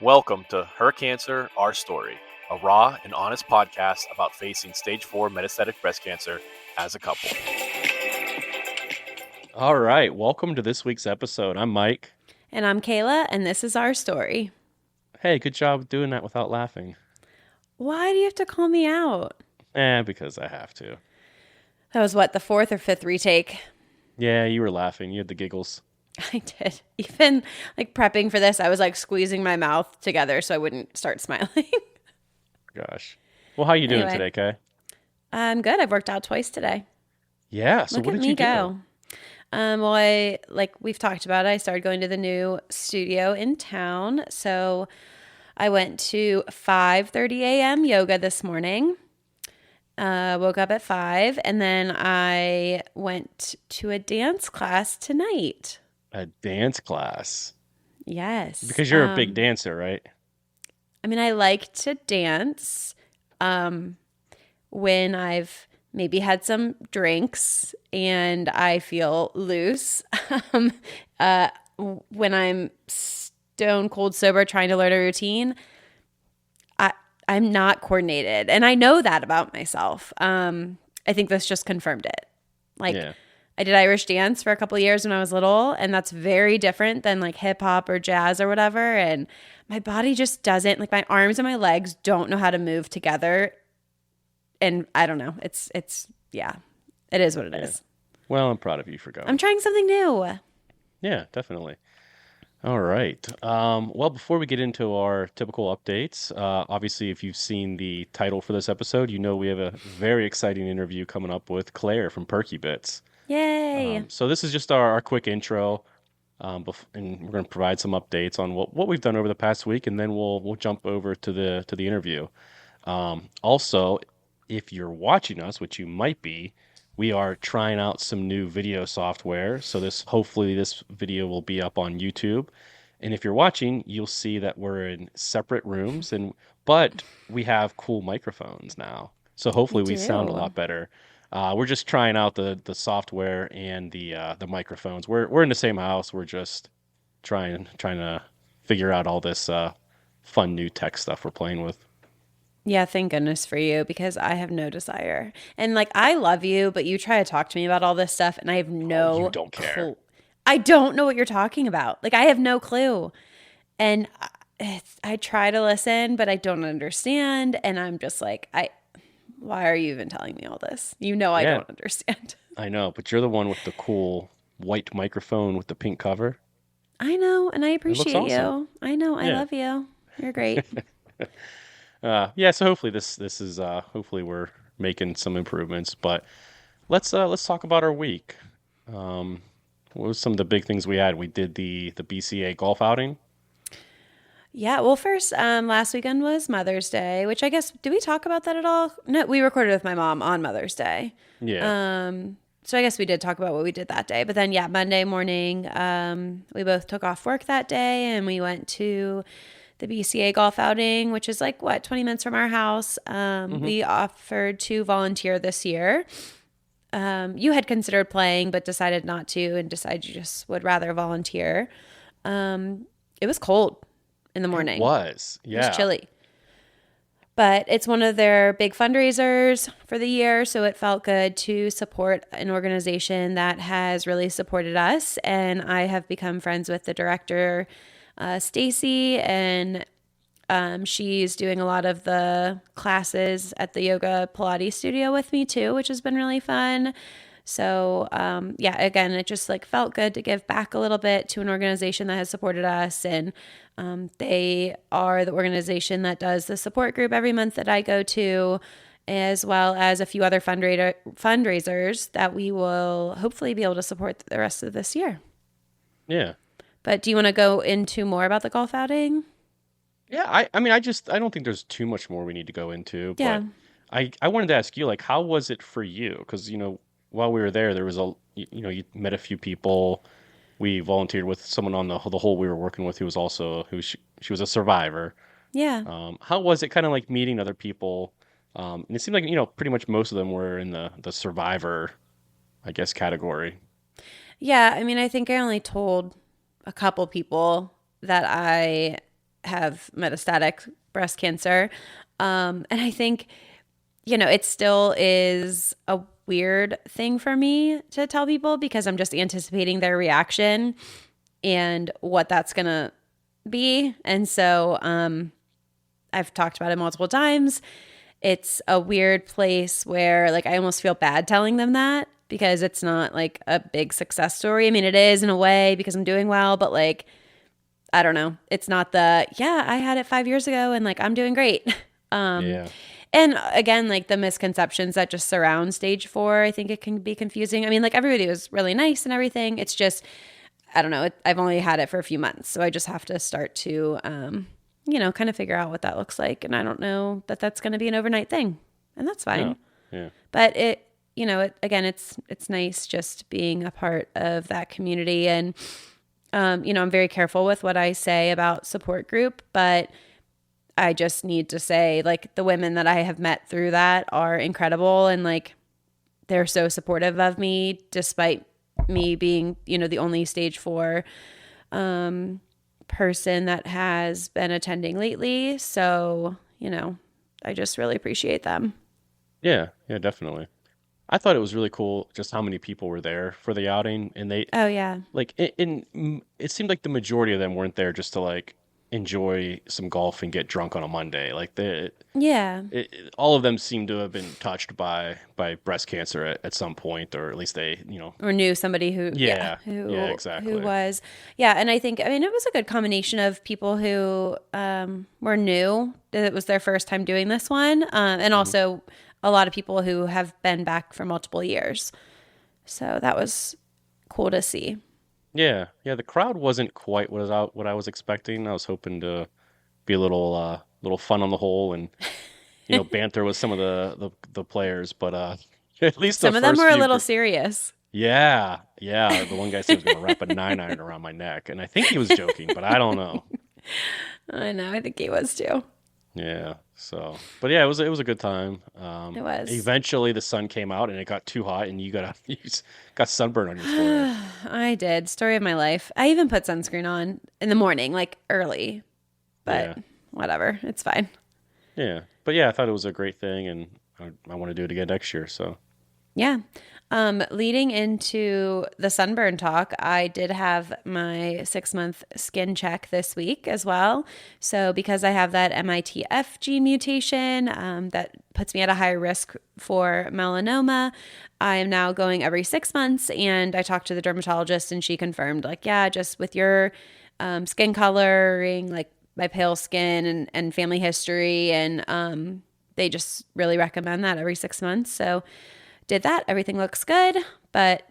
Welcome to Her Cancer, Our Story, a raw and honest podcast about facing stage 4 metastatic breast cancer as a couple. All right, welcome to this week's episode. I'm Mike. And I'm Kayla, and this is our story. Hey, good job doing that without laughing. Why do you have to call me out? Because I have to. That was what, the fourth or fifth retake? Yeah, you were laughing. You had the giggles. I did. Even prepping for this, I was squeezing my mouth together so I wouldn't start smiling. Gosh. Well, how you doing today, Kay? I'm good. I've worked out twice today. Yeah, so Look what at did you me go. do? Well, we've talked about it, I started going to the new studio in town. So I went to 5:30 a.m. yoga this morning. Woke up at 5, and then I went to a dance class tonight. A dance class? Yes. Because you're a big dancer, right? I mean, I like to dance when I've maybe had some drinks and I feel loose. When I'm stone cold sober trying to learn a routine, I'm not coordinated. And I know that about myself. I think this just confirmed it. I did Irish dance for a couple of years when I was little, and that's very different than hip hop or jazz or whatever. And my body just doesn't, my arms and my legs don't know how to move together. And I don't know. It is what it is. Well, I'm proud of you for going. I'm trying something new. Yeah, definitely. All right. Well, before we get into our typical updates, obviously, if you've seen the title for this episode, you know we have a very exciting interview coming up with Claire from Perky Bits. Yay. So this is just our quick intro, and we're going to provide some updates on what we've done over the past week, and then we'll jump over to the interview. Also, if you're watching us, which you might be, we are trying out some new video software. So hopefully this video will be up on YouTube. And if you're watching, you'll see that we're in separate rooms, but we have cool microphones now. So hopefully we sound a lot better. We're just trying out the software and the microphones. We're in the same house. We're just trying to figure out all this fun new tech stuff we're playing with. Yeah, thank goodness for you, because I have no desire. And I love you, but you try to talk to me about all this stuff and I have no you don't care. I don't know what you're talking about. I have no clue. And I try to listen, but I don't understand. And I'm just why are you even telling me all this? I don't understand. I know, but you're the one with the cool white microphone with the pink cover. I know, and I appreciate awesome. you. I know, I love you. You're great. So hopefully this is hopefully we're making some improvements. But let's talk about our week. What was some of the big things we had? We did the BCA golf outing. Yeah, well, first, last weekend was Mother's Day, which I guess, did we talk about that at all? No, we recorded with my mom on Mother's Day. Yeah. So I guess we did talk about what we did that day. But then, Monday morning, we both took off work that day and we went to the BCA golf outing, which is 20 minutes from our house. We offered to volunteer this year. You had considered playing, but decided not to, and decided you just would rather volunteer. It was cold in the morning. It was. Yeah. It was chilly. But it's one of their big fundraisers for the year, so it felt good to support an organization that has really supported us. And I have become friends with the director, Stacy, and she's doing a lot of the classes at the yoga Pilates studio with me too, which has been really fun. So, again, it just felt good to give back a little bit to an organization that has supported us. And they are the organization that does the support group every month that I go to, as well as a few other fundraisers that we will hopefully be able to support the rest of this year. Yeah. But do you want to go into more about the golf outing? Yeah, I mean, I don't think there's too much more we need to go into. Yeah. But I wanted to ask you, how was it for you? Because, while we were there was you met a few people. We volunteered with someone on the hole we were working with who she was a survivor. Yeah. How was it kind of meeting other people? And it seemed pretty much most of them were in the survivor, I guess, category. Yeah, I mean, I think I only told a couple people that I have metastatic breast cancer. And I think, it still is a weird thing for me to tell people because I'm just anticipating their reaction and what that's going to be. And so I've talked about it multiple times. It's a weird place where like I almost feel bad telling them that because it's not like a big success story. I mean, it is in a way because I'm doing well, but like, I don't know. It's not I had it 5 years ago and like I'm doing great. Yeah. And again, like the misconceptions that just surround stage 4, I think it can be confusing. I mean, like everybody was really nice and everything. It's just, I don't know. I've only had it for a few months. So I just have to start to, kind of figure out what that looks like. And I don't know that that's going to be an overnight thing. And that's fine. Yeah. But again, it's nice just being a part of that community. And, I'm very careful with what I say about support group, but I just need to say like the women that I have met through that are incredible. And like, they're so supportive of me despite me being, the only stage 4, person that has been attending lately. So, I just really appreciate them. Yeah, definitely. I thought it was really cool just how many people were there for the outing, and Oh yeah. like it seemed like the majority of them weren't there just to like enjoy some golf and get drunk on a Monday. Like Yeah. all of them seemed to have been touched by breast cancer at some point, or at least they, or knew somebody who exactly. who was. Yeah. And I think, I mean, it was a good combination of people who were new. It was their first time doing this one. And also a lot of people who have been back for multiple years. So that was cool to see. Yeah. The crowd wasn't quite what I was expecting. I was hoping to be a little fun on the whole and banter with some of the players, but at least some the of them first were a few little serious. Yeah. The one guy said he was gonna wrap a 9-iron around my neck, and I think he was joking, but I don't know. I know. I think he was too. Yeah. So, but yeah, it was a good time. It was. Eventually, the sun came out, and it got too hot, and you got sunburn on your forehead. I did. Story of my life. I even put sunscreen on in the morning, like early, but whatever. It's fine. Yeah. But yeah, I thought it was a great thing, and I want to do it again next year. So. Yeah. Leading into the sunburn talk, I did have my 6-month skin check this week as well. So because I have that MITF gene mutation that puts me at a higher risk for melanoma, I am now going every 6 months. And I talked to the dermatologist and she confirmed like, yeah, just with your skin coloring, like my pale skin and family history. And they just really recommend that every 6 months. So did that. Everything looks good. But,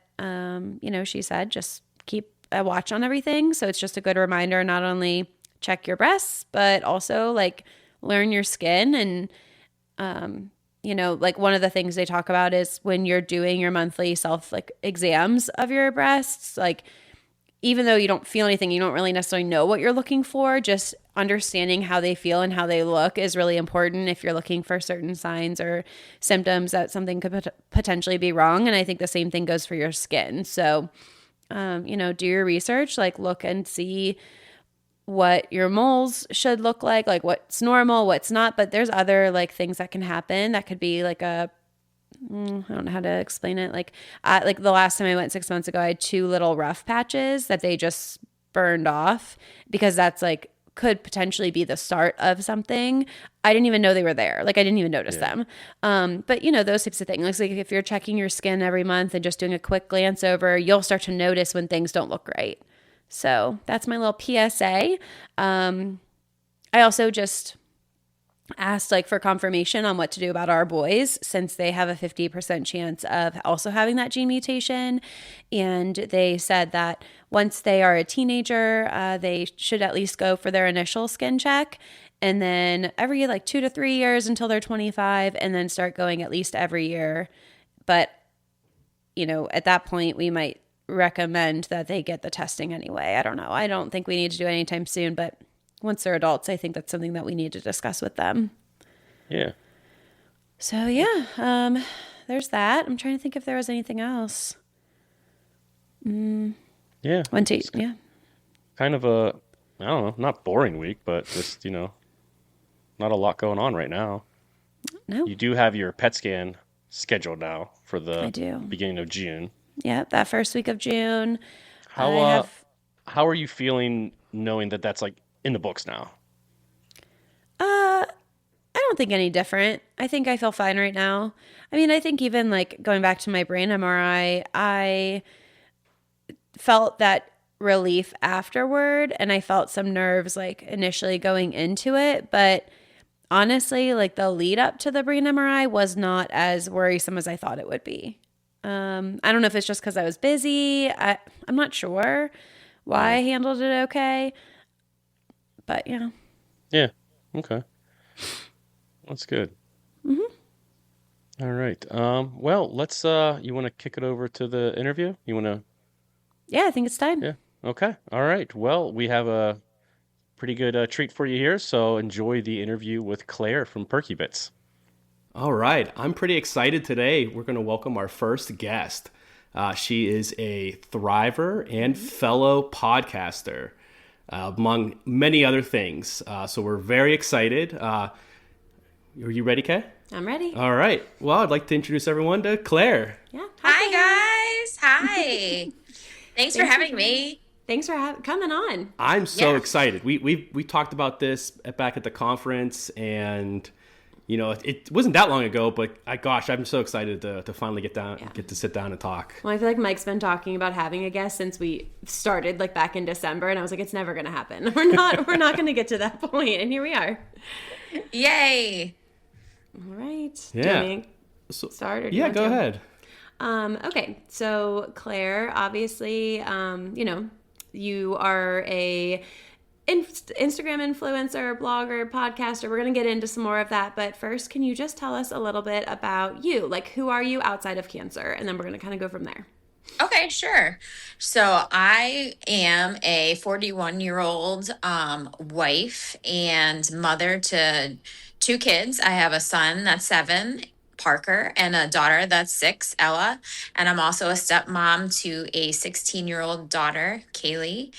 she said just keep a watch on everything. So it's just a good reminder, not only check your breasts, but also like learn your skin. And, like one of the things they talk about is when you're doing your monthly self like exams of your breasts, like even though you don't feel anything, you don't really necessarily know what you're looking for, just understanding how they feel and how they look is really important if you're looking for certain signs or symptoms that something could potentially be wrong. And I think the same thing goes for your skin. So, do your research, like look and see what your moles should look like what's normal, what's not. But there's other like things that can happen that could be like I don't know how to explain it. Like the last time I went 6 months ago, I had 2 little rough patches that they just burned off because that's like could potentially be the start of something. I didn't even know they were there. Like I didn't even notice them. But those types of things. Like if you're checking your skin every month and just doing a quick glance over, you'll start to notice when things don't look right. So that's my little PSA. I also just asked like for confirmation on what to do about our boys since they have a 50% chance of also having that gene mutation. And they said that once they are a teenager, they should at least go for their initial skin check. And then every like 2 to 3 years until they're 25 and then start going at least every year. But, at that point we might recommend that they get the testing anyway. I don't know. I don't think we need to do it anytime soon, but once they're adults, I think that's something that we need to discuss with them. Yeah. So there's that. I'm trying to think if there was anything else. Yeah. Yeah. Kind of a I don't know, not boring week, but just, not a lot going on right now. No, You do have your PET scan scheduled now for I the do. beginning of June. Yeah, that first week of June. I How uh have how are you feeling knowing that that's like in the books now? I don't think any different. I think I feel fine right now. I mean, I think even like going back to my brain MRI, I felt that relief afterward and I felt some nerves like initially going into it, but honestly, like the lead up to the brain MRI was not as worrisome as I thought it would be. I don't know if it's just because I was busy. I'm not sure why Yeah. I handled it okay, but yeah. Yeah. Okay. That's good. All right. Well, let's you want to kick it over to the interview? You want to Yeah, I think it's time. Yeah. Okay. All right. Well, we have a pretty good treat for you here, so enjoy the interview with Claire from Perky Bits. All right. I'm pretty excited today. We're going to welcome our first guest. She is a thriver and fellow podcaster, among many other things. So we're very excited. Are you ready, Kay? I'm ready. All right. Well, I'd like to introduce everyone to Claire. Yeah. Hi, guys. Hi. Thanks for having me. Thanks for coming on. I'm so Yeah. excited. We talked about this back at the conference, and it wasn't that long ago. But I'm so excited to finally get to sit down and talk. Well, I feel like Mike's been talking about having a guest since we started like back in December, and I was like, it's never gonna happen. We're not gonna get to that point, and here we are. Yay. All right. Yeah. Do you want me So, to start? Or do you yeah, want go to? ahead. Okay, so Claire, obviously, you are a Instagram influencer, blogger, podcaster. We're going to get into some more of that, but first, can you just tell us a little bit about you? Like, who are you outside of cancer? And then we're going to kind of go from there. Okay, sure. So I am a 41-year-old wife and mother to two kids. I have a son that's 7, Parker, and a daughter that's 6, Ella. And I'm also a stepmom to a 16-year-old daughter, Kaylee.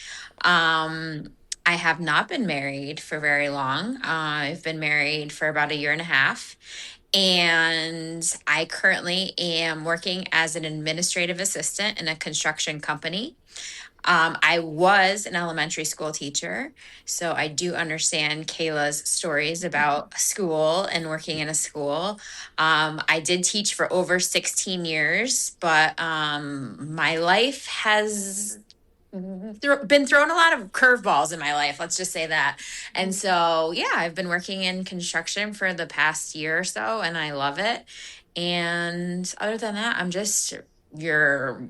I have not been married for very long. I've been married for about a year and a half. And I currently am working as an administrative assistant in a construction company. I was an elementary school teacher, so I do understand Kayla's stories about school and working in a school. I did teach for over 16 years, but my life has been thrown a lot of curveballs in my life. Let's just say that. And so, yeah, I've been working in construction for the past year or so, and I love it. And other than that, I'm just your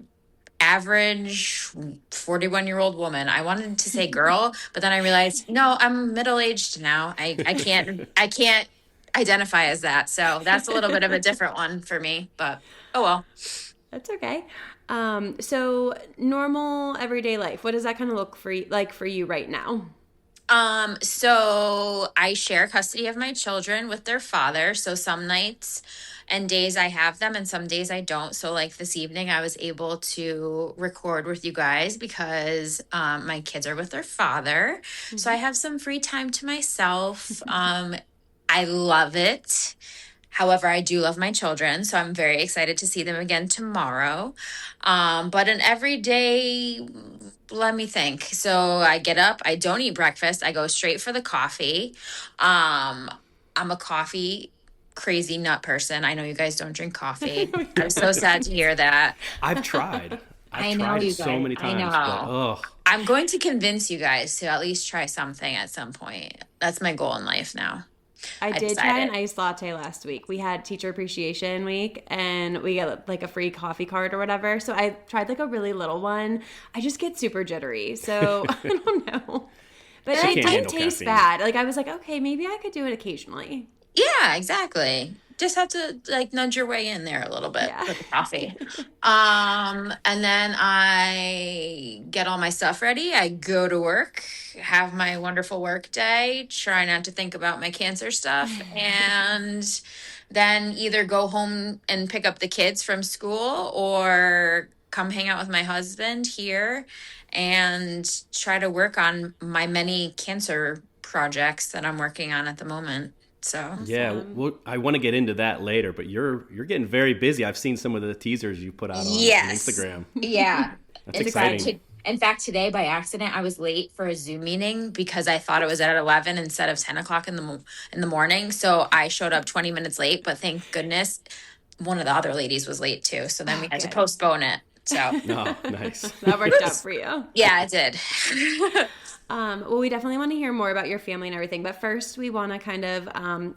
average 41-year-old woman. I wanted to say girl, but then I realized, no, I'm middle-aged now. I can't identify as that. So that's a little bit of a different one for me, but oh well. That's okay. So normal everyday life. What does that kind of look like for you right now? So I share custody of my children with their father. So some nights and days I have them and some days I don't. So like this evening I was able to record with you guys because my kids are with their father. So I have some free time to myself. I love it. However, I do love my children, so I'm very excited to see them again tomorrow. But an everyday, let me think. So I get up, I don't eat breakfast, I go straight for the coffee. I'm a coffee crazy nut person. I know you guys don't drink coffee. I'm so sad to hear that. I've tried. I I've know tried you so guys. many I times, but know. I'm going to convince you guys to at least try something at some point. That's my goal in life now. I did decided. try an iced latte last week. We had teacher appreciation week and we get like a free coffee card or whatever. So I tried like a really little one. I just get super jittery. So I don't know. But She it can't didn't handle taste caffeine. bad. Like I was like, okay, maybe I could do it occasionally. Yeah, exactly. Just have to like nudge your way in there a little bit Yeah. with the coffee. And then I get all my stuff ready. I go to work, have my wonderful work day, try not to think about my cancer stuff, and then either go home and pick up the kids from school or come hang out with my husband here and try to work on my many cancer projects that I'm working on at the moment. So, Yeah, Awesome. well, I want to get into that later, but you're getting very busy. I've seen some of the teasers you put out on yes. Instagram. Yeah. That's In fact, exciting. Exciting. to, in fact, today by accident, I was late for a Zoom meeting because I thought it was at 11 instead of 10 o'clock in the morning. So I showed up 20 minutes late, but thank goodness one of the other ladies was late too. So then we Oh, had to good. postpone it. So Oh, nice. That worked out for you. yeah, it did. Well, we definitely want to hear more about your family and everything. But first, we want to kind of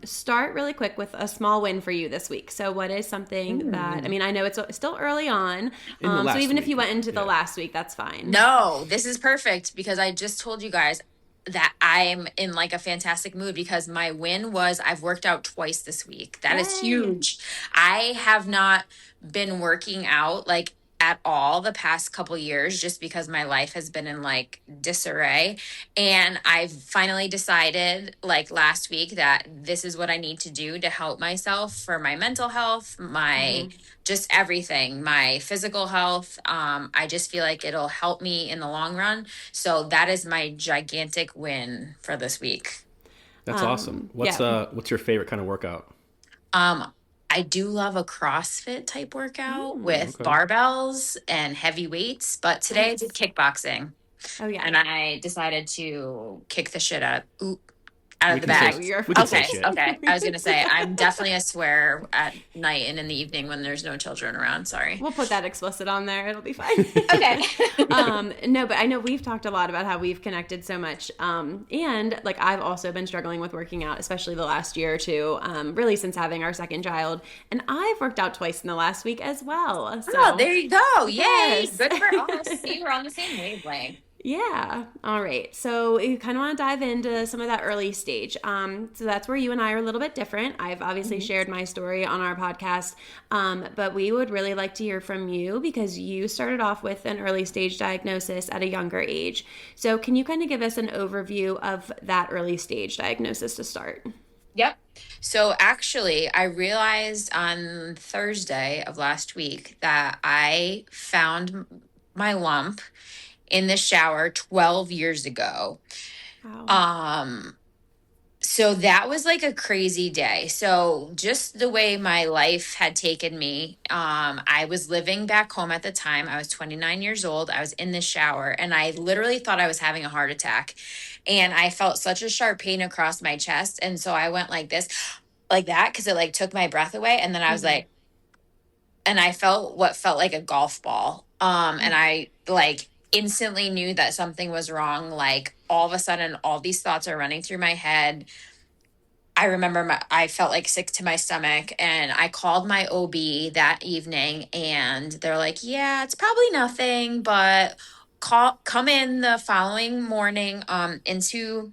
start really quick with a small win for you this week. So, what is something that, I mean, I know it's still early on. In the So, last even if week. you went into the Yeah. last week, that's fine. No, this is perfect because I just told you guys that I'm in like a fantastic mood because my win was I've worked out twice this week. That is Yay. huge. I have not been working out like at all the past couple years just because my life has been in like disarray, and I've finally decided like last week that this is what I need to do to help myself for my mental health, my just everything, my physical health. I just feel like it'll help me in the long run. So that is my gigantic win for this week. That's awesome. Yeah. What's your favorite kind of workout? Um, I do love a CrossFit type workout with Okay. barbells and heavy weights, but today I did Nice. kickboxing Oh, yeah. and I decided to kick the shit out We of the can say No, bag. you're we can say fine. Okay, shit. okay. I was gonna say I'm definitely a swear at night and in the evening when there's no children around. Sorry. We'll put that explicit on there. It'll be fine. Okay. No, but I know we've talked a lot about how we've connected so much. And like I've also been struggling with working out, especially the last year or two, really since having our second child. And I've worked out twice in the last week as well. So, Oh, there you go. Yay. yes. Good for us. See, we're on the same wavelength. Yeah. All right. So you kind of want to dive into some of that early stage. So that's where you and I are a little bit different. I've obviously shared my story on our podcast, but we would really like to hear from you because you started off with an early stage diagnosis at a younger age. So can you kind of give us an overview of that early stage diagnosis to start? Yep. So actually, I realized on Thursday of last week that I found my lump in the shower 12 years ago. Wow. So that was like a crazy day. So just the way my life had taken me, I was living back home at the time. I was 29 years old. I was in the shower and I literally thought I was having a heart attack. And I felt such a sharp pain across my chest. And so I went like this, like that, because it like took my breath away. And then I was like, and I felt what felt like a golf ball. And I like instantly knew that something was wrong. Like all of a sudden, all these thoughts are running through my head. I remember I felt like sick to my stomach, and I called my OB that evening and they're like, yeah, it's probably nothing, but come in the following morning into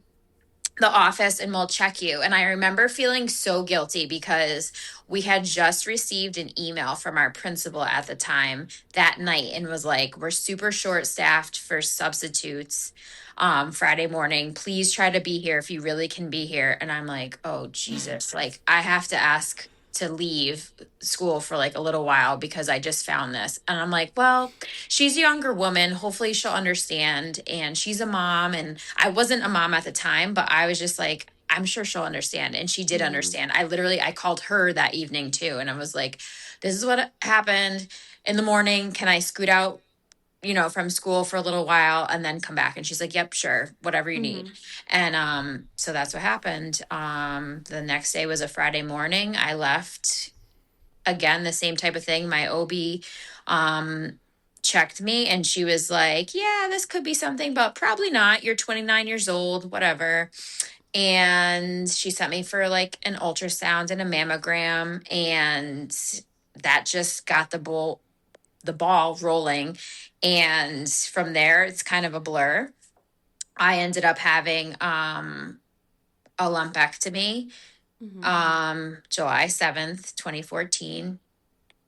the office and we'll check you. And I remember feeling so guilty because we had just received an email from our principal at the time that night and was like, we're super short staffed for substitutes Friday morning. Please try to be here if you really can be here. And I'm like, oh Jesus, like I have to ask to leave school for like a little while because I just found this. And I'm like, well, she's a younger woman. Hopefully she'll understand. And she's a mom. And I wasn't a mom at the time, but I was just like, I'm sure she'll understand. And she did understand. I called her that evening too. And I was like, this is what happened in the morning. Can I scoot out, from school for a little while and then come back? And she's like, yep, sure, whatever you need. And so that's what happened. The next day was a Friday morning. I left again, the same type of thing. My OB checked me and she was like, yeah, this could be something, but probably not. You're 29 years old, whatever. And she sent me for like an ultrasound and a mammogram. And that just got the ball rolling. And from there, it's kind of a blur. I ended up having a lumpectomy July 7th, 2014.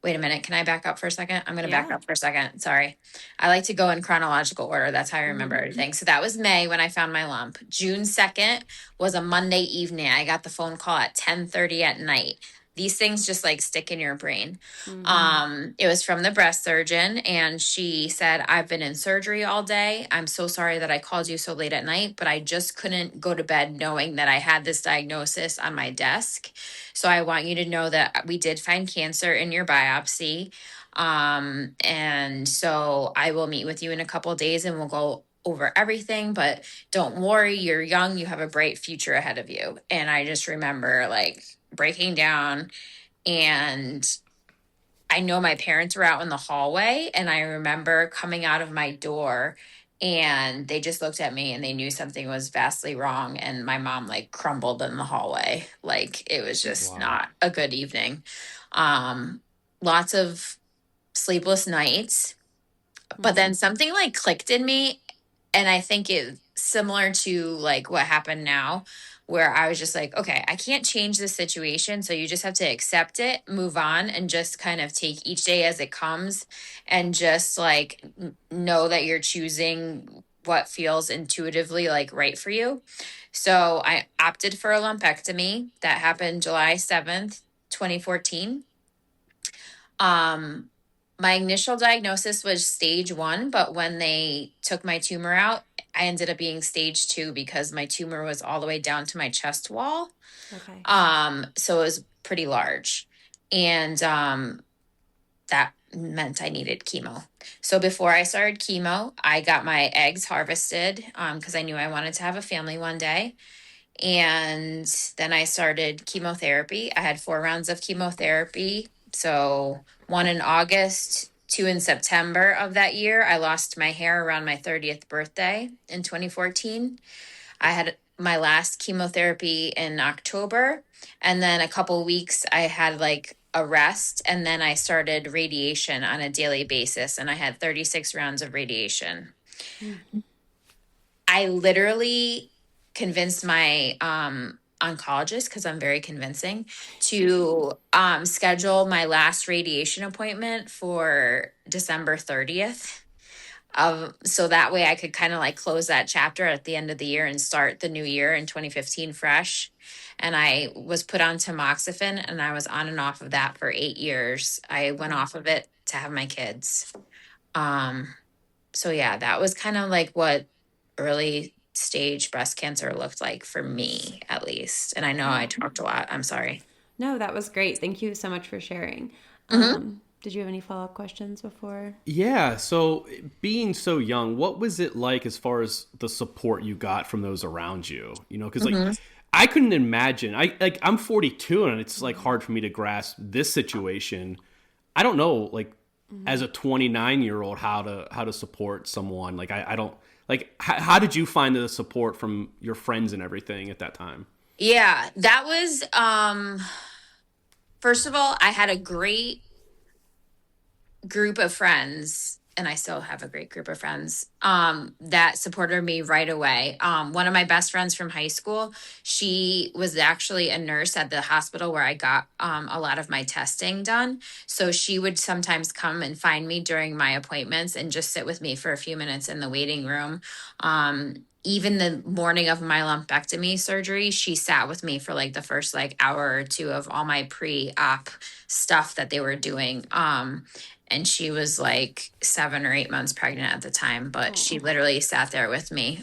Wait a minute. Can I back up for a second? I'm going to back Yeah. up for a second. Sorry. I like to go in chronological order. That's how I remember everything. So that was May when I found my lump. June 2nd was a Monday evening. I got the phone call at 10:30 at night. these things just like stick in your brain. It was from the breast surgeon, and she said, I've been in surgery all day. I'm so sorry that I called you so late at night, but I just couldn't go to bed knowing that I had this diagnosis on my desk. So I want you to know that we did find cancer in your biopsy. And so I will meet with you in a couple of days and we'll go over everything, but don't worry, you're young, you have a bright future ahead of you. And I just remember like breaking down, and I know my parents were out in the hallway, and I remember coming out of my door and they just looked at me and they knew something was vastly wrong, and my mom like crumbled in the hallway. Like it was just Wow. not a good evening. Lots of sleepless nights, but then something like clicked in me, and I think it's similar to like what happened now, where I was just like, okay, I can't change the situation. So you just have to accept it, move on, and just kind of take each day as it comes, and just like know that you're choosing what feels intuitively like right for you. So I opted for a lumpectomy that happened July 7th, 2014. Um, my initial diagnosis was stage 1, but when they took my tumor out, I ended up being stage 2 because my tumor was all the way down to my chest wall. Okay. So it was pretty large. And that meant I needed chemo. So before I started chemo, I got my eggs harvested because I knew I wanted to have a family one day. And then I started chemotherapy. I had 4 rounds of chemotherapy. So 1 in August, 2 in September of that year. I lost my hair around my 30th birthday in 2014. I had my last chemotherapy in October. And then a couple weeks, I had like a rest. And then I started radiation on a daily basis. And I had 36 rounds of radiation. I literally convinced my oncologist, because I'm very convincing, to schedule my last radiation appointment for December 30th. So that way I could kind of like close that chapter at the end of the year and start the new year in 2015 fresh. And I was put on tamoxifen, and I was on and off of that for 8 years. I went off of it to have my kids. So yeah, that was kind of like what early stage breast cancer looked like for me, at least. And I know I talked a lot. I'm sorry. No, that was great. Thank you so much for sharing. Mm-hmm. Did you have any follow-up questions before? Yeah, so being so young, what was it like as far as the support you got from those around you? You know, because like Mm-hmm. I couldn't imagine. I'm 42, and it's like hard for me to grasp this situation. I don't know, like as a 29-year-old, how to support someone. Like I don't like. How did you find the support from your friends and everything at that time? Yeah, that was, first of all, I had a great group of friends, and I still have a great group of friends that supported me right away. One of my best friends from high school, she was actually a nurse at the hospital where I got a lot of my testing done. So she would sometimes come and find me during my appointments and just sit with me for a few minutes in the waiting room. Even the morning of my lumpectomy surgery, she sat with me for like the first like hour or two of all my pre-op stuff that they were doing. And she was like 7 or 8 months pregnant at the time, but she literally sat there with me.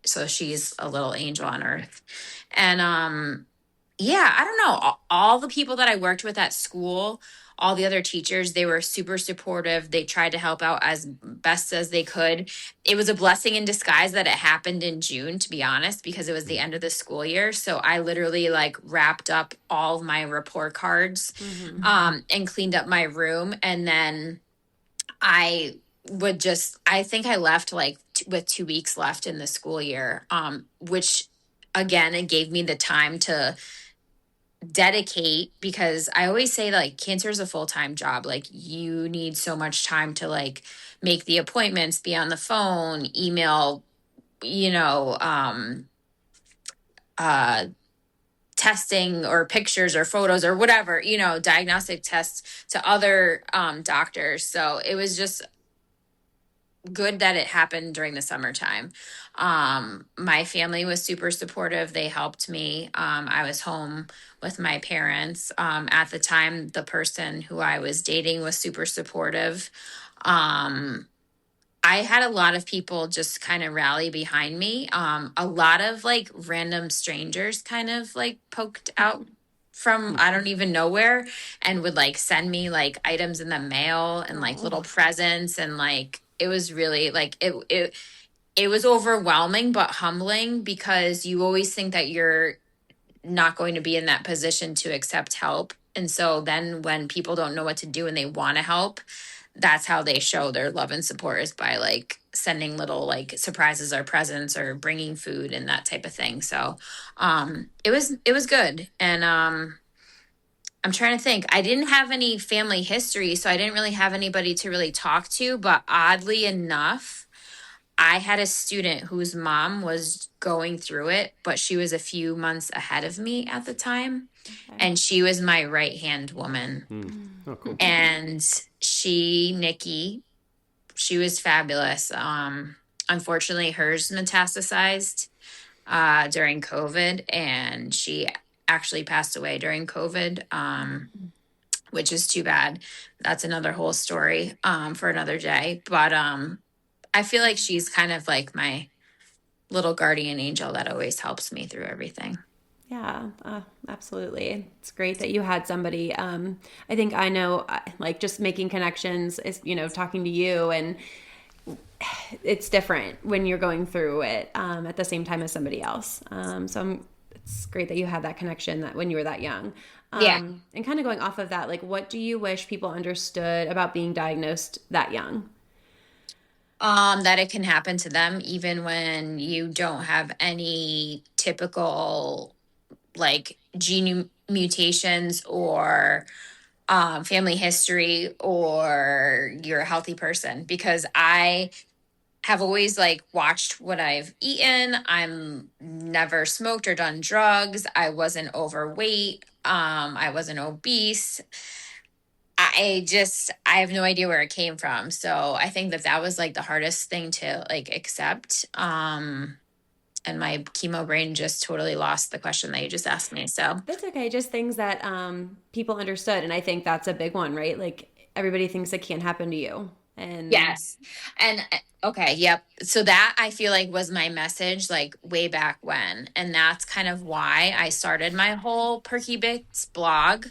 So she's a little angel on earth. And yeah, I don't know. All the people that I worked with at school, all the other teachers, they were super supportive. They tried to help out as best as they could. It was a blessing in disguise that it happened in June, to be honest, because it was the end of the school year. So I literally like wrapped up all of my report cards and cleaned up my room. And then I think I left like with 2 weeks left in the school year, which again, it gave me the time to dedicate, because I always say like cancer is a full-time job. Like you need so much time to like make the appointments, be on the phone, email, you know, uh testing or pictures or photos or whatever, diagnostic tests to other doctors. So it was just good that it happened during the summertime. My family was super supportive. They helped me. I was home with my parents. At the time, the person who I was dating was super supportive. Um, I had a lot of people just kind of rally behind me. A lot of like random strangers kind of like poked out from I don't even know where and would like send me like items in the mail and like little presents, and like it was really like it was overwhelming but humbling, because you always think that you're not going to be in that position to accept help. And so then when people don't know what to do and they want to help, that's how they show their love and support, is by like sending little like surprises or presents or bringing food and that type of thing. So it was good. And I'm trying to think. I didn't have any family history, so I didn't really have anybody to really talk to, but oddly enough, I had a student whose mom was going through it, but she was a few months ahead of me at the time. Okay. And she was my right hand woman. Oh, cool. And Nikki, she was fabulous. Unfortunately, hers metastasized during COVID, and she actually passed away during COVID, which is too bad. That's another whole story for another day. But I feel like she's kind of like my little guardian angel that always helps me through everything. Yeah, absolutely. It's great that you had somebody. I think I know, like, just making connections is, talking to you, and it's different when you're going through it at the same time as somebody else. It's great that you had that connection that when you were that young. Yeah. And kind of going off of that, like, what do you wish people understood about being diagnosed that young? That it can happen to them even when you don't have any typical like gene mutations or family history, or you're a healthy person, because I have always like watched what I've eaten. I'm never smoked or done drugs. I wasn't overweight. I wasn't obese. I have no idea where it came from. So I think that was like the hardest thing to like accept. And my chemo brain just totally lost the question that you just asked me. So That's okay. Just things that people understood. And I think that's a big one, right? Like, everybody thinks it can't happen to you. And yes. And okay, yep. So that I feel like was my message like way back when. And that's kind of why I started my whole Perky Bits blog.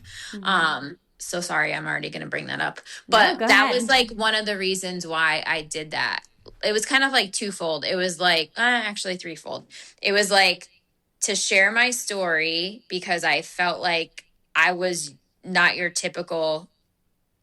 So sorry, I'm already going to bring that up. But go that ahead. was like one of the reasons why I did that. It was kind of like twofold. It was like actually threefold. It was like to share my story, because I felt like I was not your typical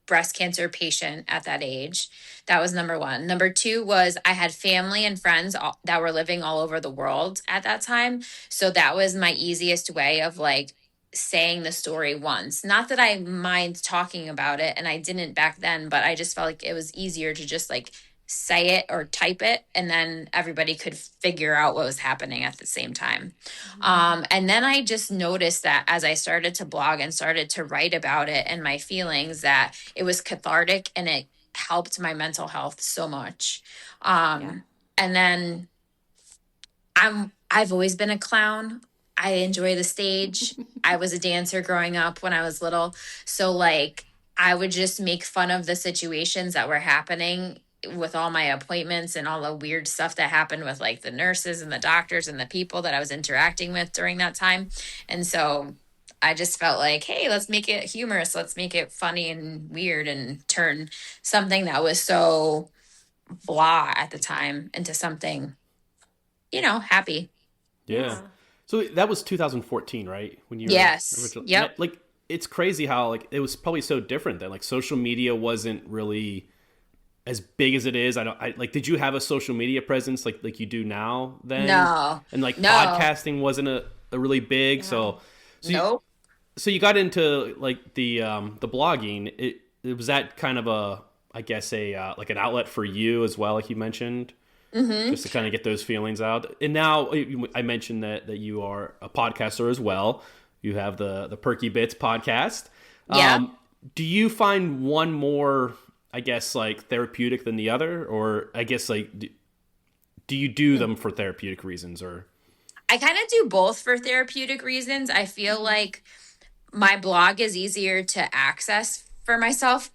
breast cancer patient at that age. That was number one. Number two was I had family and friends that were living all over the world at that time. So that was my easiest way of like saying the story once. Not that I mind talking about it, and I didn't back then, but I just felt like it was easier to just like say it or type it, and then everybody could figure out what was happening at the same time. And then I just noticed that as I started to blog and started to write about it and my feelings, that it was cathartic and it helped my mental health so much. And then I've always been a clown. I enjoy the stage. I was a dancer growing up when I was little. So like I would just make fun of the situations that were happening with all my appointments and all the weird stuff that happened with like the nurses and the doctors and the people that I was interacting with during that time. And so I just felt like, hey, let's make it humorous. Let's make it funny and weird, and turn something that was so blah at the time into something, happy. Yeah. So that was 2014, right? When you Yes. were originally, Yep. like, it's crazy how like it was probably so different then. Like, social media wasn't really as big as it is. Did you have a social media presence like you do now then? No. And like No. podcasting wasn't a really big. So Nope. so you got into like the blogging. It was that kind of I guess like an outlet for you as well, like you mentioned, just to kind of get those feelings out. And now I mentioned that you are a podcaster as well. You have the Perky Bits podcast. Yeah. Do you find one more I guess, like therapeutic than the other? Or I guess, like, do you do them for therapeutic reasons or? I kind of do both for therapeutic reasons. I feel like my blog is easier to access for myself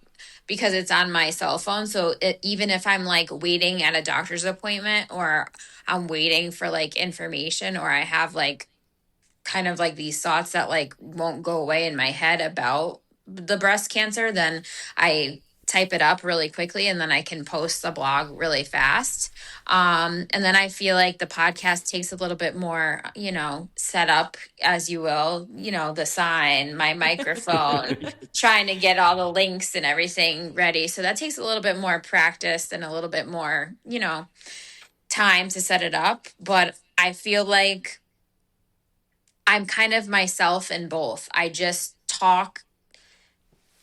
because it's on my cell phone. So even if I'm like waiting at a doctor's appointment, or I'm waiting for like information, or I have like kind of like these thoughts that like won't go away in my head about the breast cancer, then I type it up really quickly and then I can post the blog really fast. And then I feel like the podcast takes a little bit more, set up, as you will, the sign, my microphone, trying to get all the links and everything ready. So that takes a little bit more practice and a little bit more, time to set it up. But I feel like I'm kind of myself in both. I just talk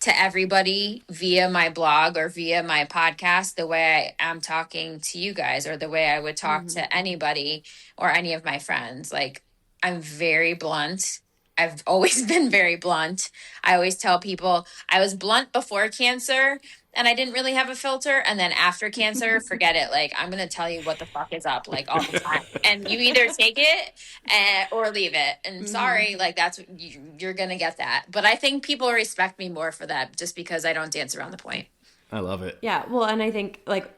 to everybody via my blog or via my podcast the way I am talking to you guys, or the way I would talk to anybody or any of my friends. Like, I'm very blunt. I've always been very blunt. I always tell people I was blunt before cancer and I didn't really have a filter. And then after cancer, forget it. Like, I'm going to tell you what the fuck is up, like, all the time. And you either take it or leave it. And sorry, like, that's you're going to get that. But I think people respect me more for that just because I don't dance around the point. I love it. Yeah, well, and I think like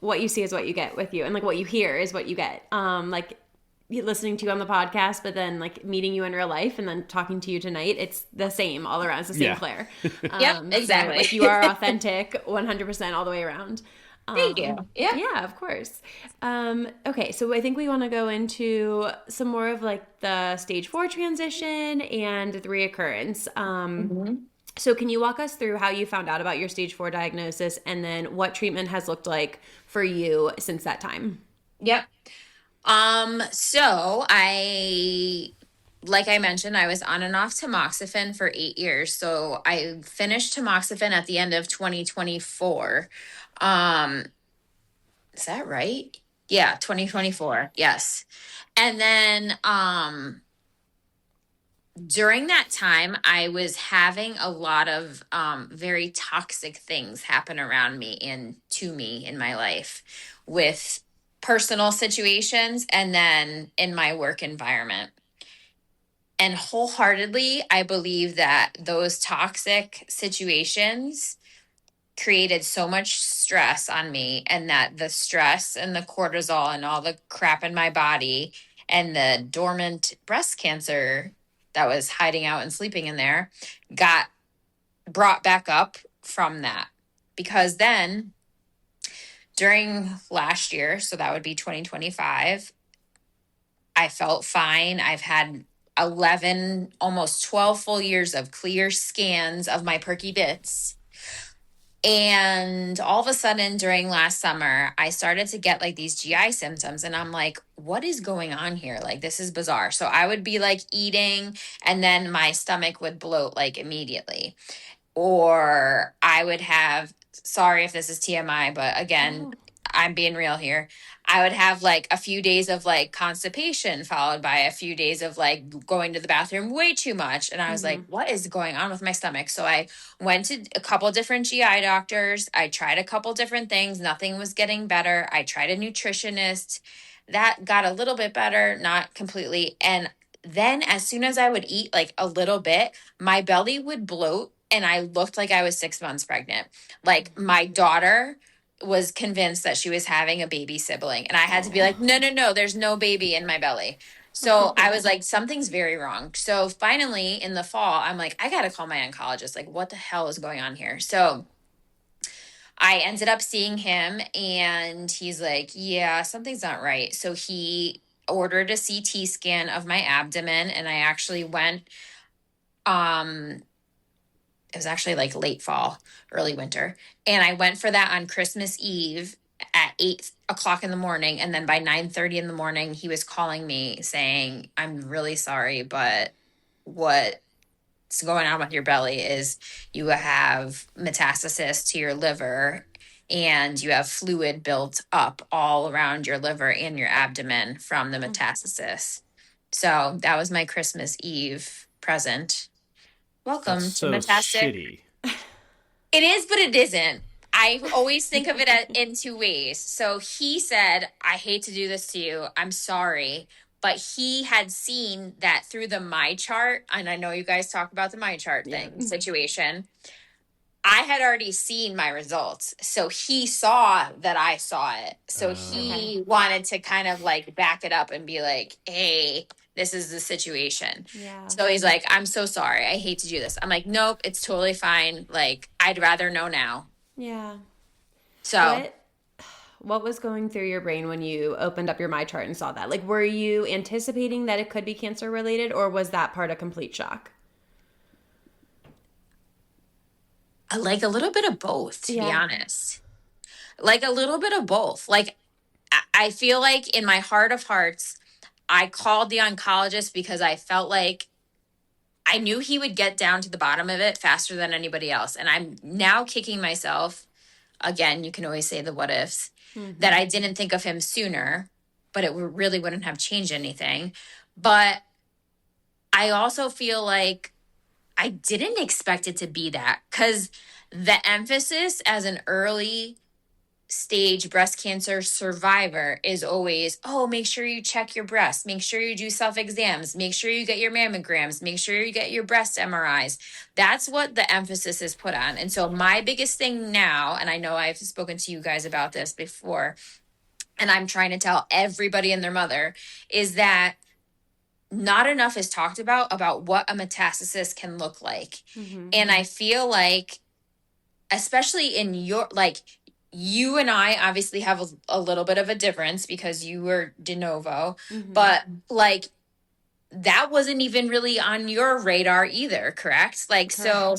what you see is what you get with you, and like what you hear is what you get. Like listening to you on the podcast, but then like meeting you in real life and then talking to you tonight, it's the same all around. It's the same Claire. Yep, exactly. So, like, you are authentic 100% all the way around. Thank you. Yeah, of course. Okay, so I think we want to go into some more of like the stage 4 transition and the recurrence. So can you walk us through how you found out about your stage 4 diagnosis, and then what treatment has looked like for you since that time? Yep. So like I mentioned, I was on and off tamoxifen for 8 years. So I finished tamoxifen at the end of 2024. Is that right? Yeah, 2024. Yes. And then, during that time, I was having a lot of very toxic things happen around me and to me in my life, with personal situations and then in my work environment. And wholeheartedly, I believe that those toxic situations created so much stress on me, and that the stress and the cortisol and all the crap in my body and the dormant breast cancer that was hiding out and sleeping in there got brought back up from that. Because then during last year, so that would be 2025, I felt fine. I've had 11, almost 12 full years of clear scans of my perky bits. And all of a sudden during last summer, I started to get like these GI symptoms, and I'm like, what is going on here? Like, this is bizarre. So I would be like eating and then my stomach would bloat like immediately. Or I would have, sorry if this is TMI, but again, I'm being real here. I would have like a few days of like constipation, followed by a few days of like going to the bathroom way too much. And I was like, what is going on with my stomach? So I went to a couple different GI doctors. I tried a couple different things. Nothing was getting better. I tried a nutritionist. That got a little bit better, not completely. And then as soon as I would eat like a little bit, my belly would bloat and I looked like I was 6 months pregnant. Like, my daughter was convinced that she was having a baby sibling. And I had to be like, no, there's no baby in my belly. So I was like, something's very wrong. So finally in the fall, I'm like, I got to call my oncologist. Like, what the hell is going on here? So I ended up seeing him, and he's like, yeah, something's not right. So he ordered a CT scan of my abdomen, and I actually went, it was actually like late fall, early winter. And I went for that on Christmas Eve at 8 o'clock in the morning. And then by 9:30 in the morning, he was calling me saying, I'm really sorry, but what's going on with your belly is you have metastasis to your liver, and you have fluid built up all around your liver and your abdomen from the metastasis. So that was my Christmas Eve present. Welcome That's to so Metastatic. shitty. It is, but it isn't. I always think of it in two ways. So he said, I hate to do this to you. I'm sorry. But he had seen that through the my chart. And I know you guys talk about the my chart Yeah. thing situation. I had already seen my results. So he saw that I saw it. So Okay. he wanted to kind of like back it up and be like, hey, this is the situation. Yeah. So he's like, I'm so sorry. I hate to do this. I'm like, nope, it's totally fine. Like, I'd rather know now. Yeah. So What was going through your brain when you opened up your My Chart and saw that? Like, were you anticipating that it could be cancer related, or was that part a complete shock? like a little bit of both, to be Yeah. honest. Like a little bit of both. Like I feel like in my heart of hearts, I called the oncologist because I felt like I knew he would get down to the bottom of it faster than anybody else. And I'm now kicking myself. Again, you can always say the what ifs that I didn't think of him sooner, but it really wouldn't have changed anything. But I also feel like I didn't expect it to be that, because the emphasis as an early stage breast cancer survivor is always, oh, make sure you check your breast, make sure you do self exams, make sure you get your mammograms, make sure you get your breast MRIs. That's what the emphasis is put on. And so my biggest thing now, and I know I've spoken to you guys about this before, and I'm trying to tell everybody and their mother, is that not enough is talked about what a metastasis can look like. And I feel like, especially in your, like, you and I obviously have a little bit of a difference because you were de novo, but like that wasn't even really on your radar either, correct? Like, so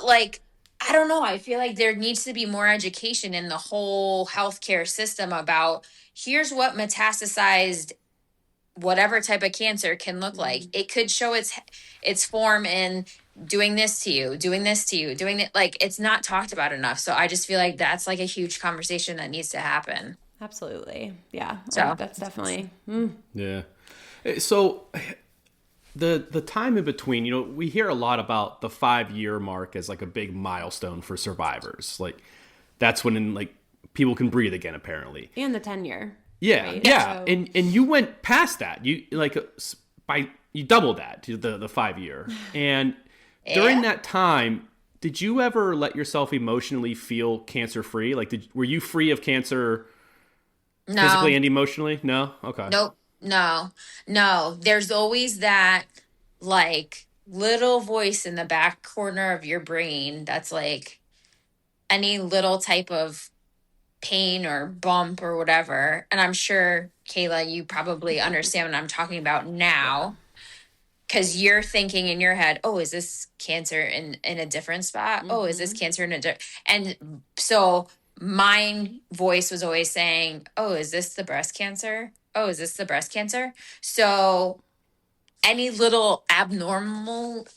like, I don't know. I feel like there needs to be more education in the whole healthcare system about here's what metastasized whatever type of cancer can look like. It could show its form in doing this to you, doing this to you, doing it. Like, it's not talked about enough. So I just feel like that's like a huge conversation that needs to happen. Absolutely. Yeah. So That's definitely. Yeah. So the time in between, you know, we hear a lot about the 5-year mark as like a big milestone for survivors. Like that's when like people can breathe again, apparently. And the 10-year. Yeah, Right? yeah, So- and you went past that. You like you doubled that to the 5-year, and during that time, did you ever let yourself emotionally feel cancer free? Like, were you free of cancer physically no, and emotionally? No, okay. nope, no. There's always that like little voice in the back corner of your brain that's like any little type of pain or bump or whatever. And I'm sure, Kayla, you probably understand what I'm talking about now, because you're thinking in your head, oh, is this cancer in a different spot? Oh, is this cancer in a and so my voice was always saying, oh, is this the breast cancer? Oh, is this the breast cancer? So any little abnormality,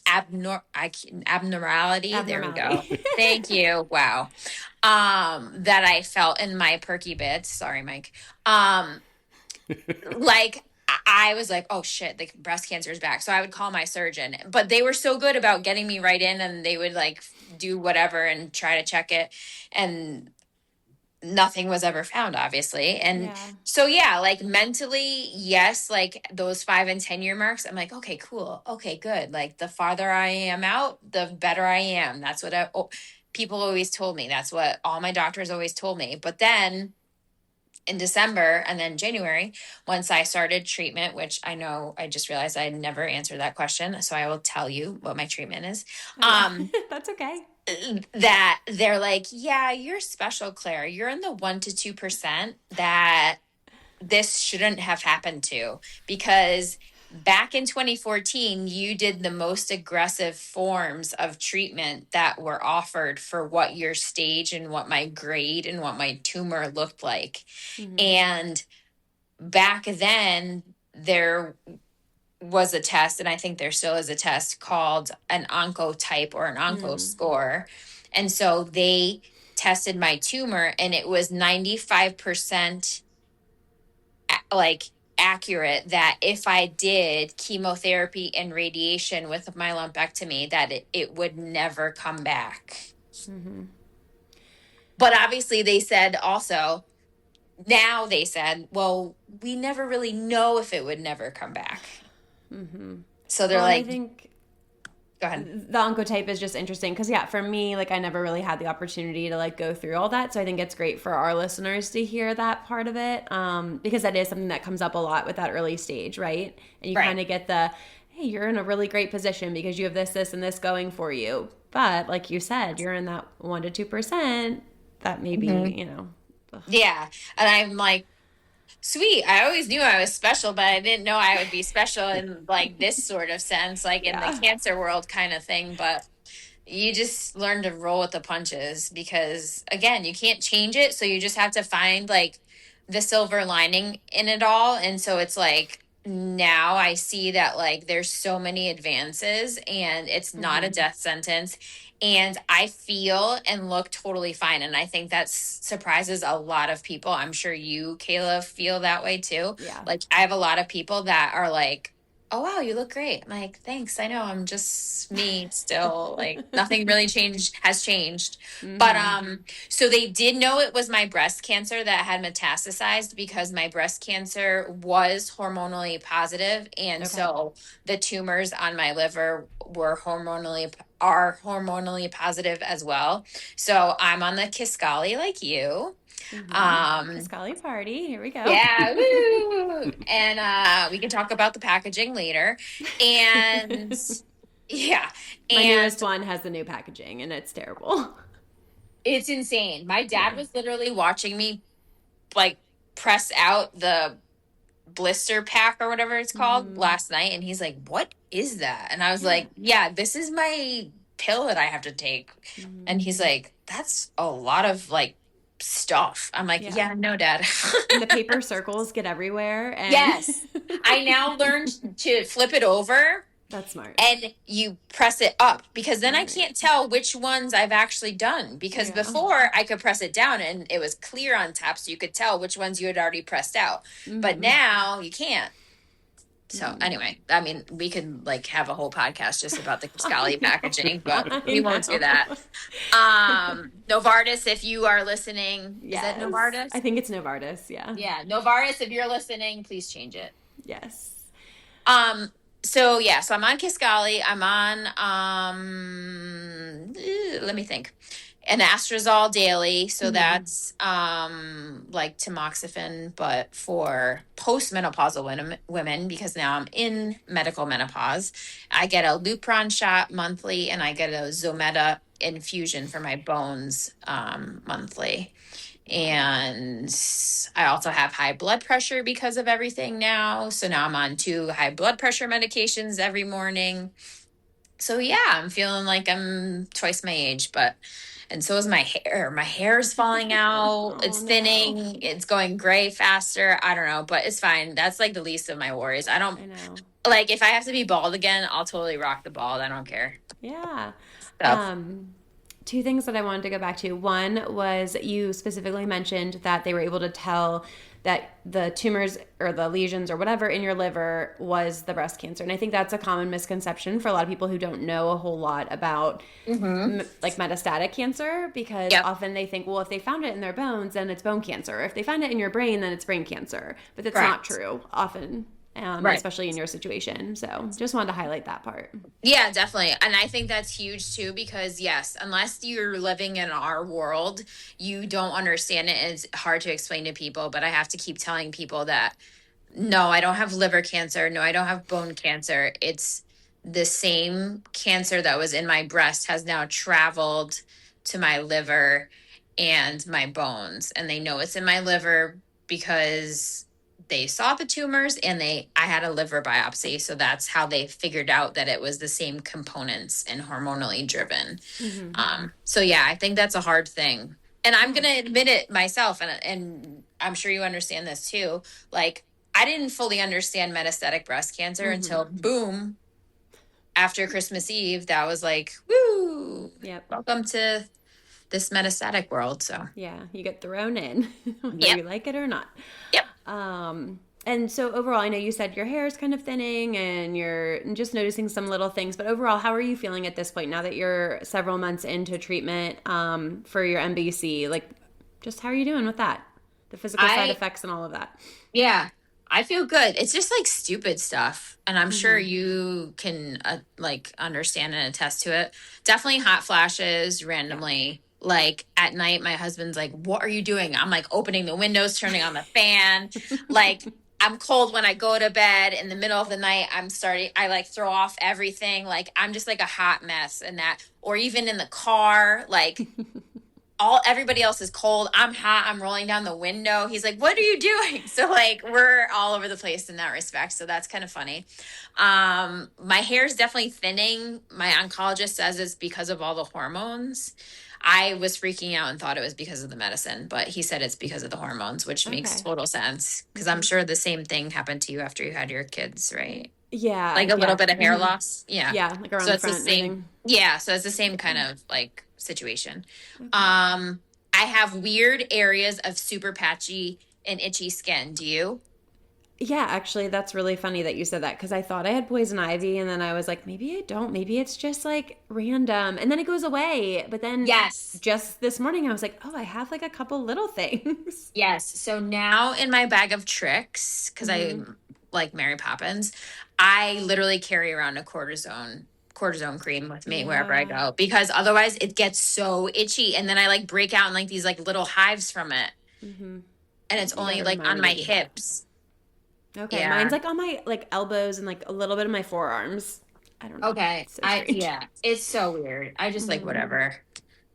there we go. Thank you. Wow. That I felt in my perky bits. Sorry, Mike. Like I was like, oh shit, the breast cancer is back. So I would call my surgeon, but they were so good about getting me right in, and they would like do whatever and try to check it, and nothing was ever found, obviously. And so yeah, like mentally, yes, like those 5 and 10 year marks, I'm like, okay, cool, okay, good. Like the farther I am out, the better I am. That's what people always told me. That's what all my doctors always told me. But then in December and then January, once I started treatment, which I know I just realized I never answered that question, so I will tell you what my treatment is. That's okay. That they're like, yeah, you're special, Claire. You're in the 1% to 2% that this shouldn't have happened to, because back in 2014, you did the most aggressive forms of treatment that were offered for what your stage and what my grade and what my tumor looked like. And back then, there was a test, and I think there still is a test called an oncotype or an onco score. And so they tested my tumor, and it was 95% like accurate that if I did chemotherapy and radiation with my lumpectomy, that it would never come back. But obviously they said also, now they said, well, we never really know if it would never come back. So they're Well, and I like, think go ahead. the oncotype is just interesting because, yeah, for me, like, I never really had the opportunity to like go through all that. So I think it's great for our listeners to hear that part of it, because that is something that comes up a lot with that early stage, right? And you Right. kind of get the, hey, you're in a really great position because you have this, and this going for you. But like you said, you're in that 1% to 2% that maybe, you know. Yeah. And I'm like, sweet. I always knew I was special, but I didn't know I would be special in like this sort of sense, like in the Yeah. cancer world kind of thing. But you just learn to roll with the punches because, again, you can't change it. So you just have to find like the silver lining in it all. And so it's like, now I see that like there's so many advances and it's not a death sentence, and I feel and look totally fine. And I think that surprises a lot of people. I'm sure you, Kayla, feel that way too. Yeah. Like I have a lot of people that are like, oh wow, you look great. I'm like, thanks. I know I'm just me still. Like nothing really has changed. But so they did know it was my breast cancer that had metastasized because my breast cancer was hormonally positive, and Okay. so the tumors on my liver are hormonally positive as well. So I'm on the Kisqali like you. Kisqali party. Here we go. Yeah, woo! And we can talk about the packaging later. And yeah, My and newest one has the new packaging, and it's terrible. it's insane. My dad was literally watching me like press out the blister pack or whatever it's called last night, and he's like, "What is that?" And I was like, "Yeah, this is my pill that I have to take." And he's like, "That's a lot of like stuff." I'm like, "Yeah, no, Dad." And the paper circles get everywhere. And Yes. I now learned to flip it over that's smart. and you press it up, because then I can't tell which ones I've actually done, because before I could press it down and it was clear on top so you could tell which ones you had already pressed out. But now you can't. So anyway, I mean, we could like have a whole podcast just about the Kisqali packaging, but we won't do that. Novartis, if you are listening, is that Novartis? I think it's Novartis. Yeah. Yeah, Novartis, if you're listening, please change it. Yes. So yeah, so I'm on Kisqali. I'm on let me think. An Anastrozole daily. So that's like tamoxifen, but for postmenopausal women, because now I'm in medical menopause. I get a Lupron shot monthly, and I get a Zometa infusion for my bones monthly. And I also have high blood pressure because of everything now. So now I'm on 2 high blood pressure medications every morning. So yeah, I'm feeling like I'm twice my age, and so is my hair. My hair is falling out. It's thinning. It's going gray faster. I don't know, but it's fine. That's like the least of my worries. I know. Like if I have to be bald again, I'll totally rock the bald. I don't care. Yeah. So. 2 things that I wanted to go back to. One was you specifically mentioned that they were able to tell that the tumors or the lesions or whatever in your liver was the breast cancer. And I think that's a common misconception for a lot of people who don't know a whole lot about like metastatic cancer, because often they think, well, if they found it in their bones, then it's bone cancer. If they find it in your brain, then it's brain cancer. But that's not true often. Especially in your situation. So just wanted to highlight that part. Yeah, definitely. And I think that's huge too, because yes, unless you're living in our world, you don't understand it. And it's hard to explain to people, but I have to keep telling people that no, I don't have liver cancer. No, I don't have bone cancer. It's the same cancer that was in my breast has now traveled to my liver and my bones. And they know it's in my liver because they saw the tumors, and I had a liver biopsy. So that's how they figured out that it was the same components and hormonally driven. So yeah, I think that's a hard thing. And I'm going to admit it myself. And I'm sure you understand this too. Like I didn't fully understand metastatic breast cancer until boom, after Christmas Eve, that was like, woo, welcome to this metastatic world. So yeah, you get thrown in, whether you like it or not. Yep. And so overall, I know you said your hair is kind of thinning and you're just noticing some little things, but overall, how are you feeling at this point now that you're several months into treatment for your MBC? Like, just how are you doing with that? The physical side effects and all of that. Yeah, I feel good. It's just like stupid stuff. And I'm sure you can like understand and attest to it. Definitely hot flashes randomly. Like at night, my husband's like, "What are you doing?" I'm like opening the windows, turning on the fan. Like I'm cold when I go to bed in the middle of the night. I like throw off everything. Like I'm just like a hot mess and that, or even in the car, like everybody else is cold. I'm hot. I'm rolling down the window. He's like, "What are you doing?" So like we're all over the place in that respect. So that's kind of funny. My hair is definitely thinning. My oncologist says it's because of all the hormones. I was freaking out and thought it was because of the medicine, but he said it's because of the hormones, which makes total sense because I'm sure the same thing happened to you after you had your kids, right? Yeah. Like a little bit of hair loss. Yeah. Yeah, like around So the it's the front. same. Yeah. So it's the same kind of like situation. I have weird areas of super patchy and itchy skin. Do you? Yeah, actually, that's really funny that you said that because I thought I had poison ivy and then I was like, maybe I don't. Maybe it's just like random. And then it goes away. But then just this morning, I was like, oh, I have like a couple little things. Yes. So now in my bag of tricks, because I like Mary Poppins, I literally carry around a cortisone cream with me wherever I go because otherwise it gets so itchy and then I like break out in like these like little hives from it. And it's only like on my hips. Okay, mine's like on my like elbows and like a little bit of my forearms. I don't know. Okay, So it's so weird. I just like whatever.